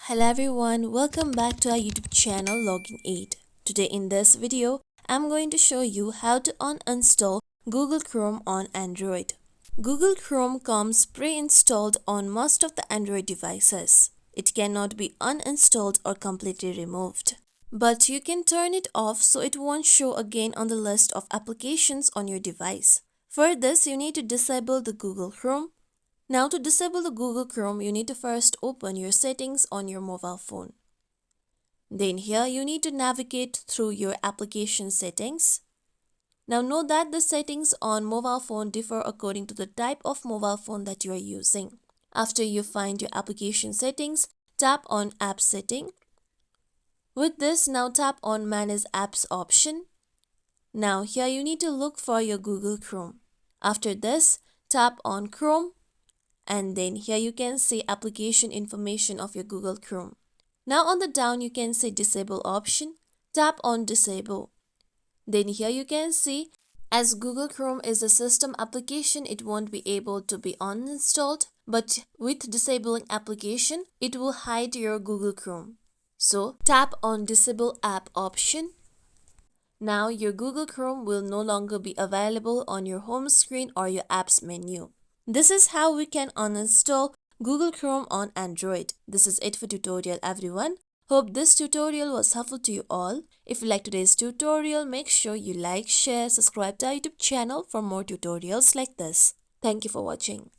Hello everyone, welcome back to our YouTube channel Login Aid. Today in this video, I'm going to show you how to uninstall Google Chrome on Android. Google Chrome comes pre-installed on most of the Android devices. It cannot be uninstalled or completely removed. But you can turn it off so it won't show again on the list of applications on your device. For this, you need to disable the Google Chrome. Now to disable the Google Chrome, you need to first open your settings on your mobile phone. Then here you need to navigate through your application settings. Now note that the settings on mobile phone differ according to the type of mobile phone that you are using. After you find your application settings, tap on App Setting. With this, now tap on Manage Apps option. Now here you need to look for your Google Chrome. After this, tap on Chrome. And then here you can see application information of your Google Chrome. Now on the down you can see disable option. Tap on disable. Then here you can see as Google Chrome is a system application, it won't be able to be uninstalled, but with disabling application it will hide your Google Chrome. So tap on disable app option. Now your Google Chrome will no longer be available on your home screen or your apps menu. This is how we can uninstall Google Chrome on Android. This is it for tutorial everyone. Hope this tutorial was helpful to you all. If you like today's tutorial, make sure you like, share, subscribe to our YouTube channel for more tutorials like this. Thank you for watching.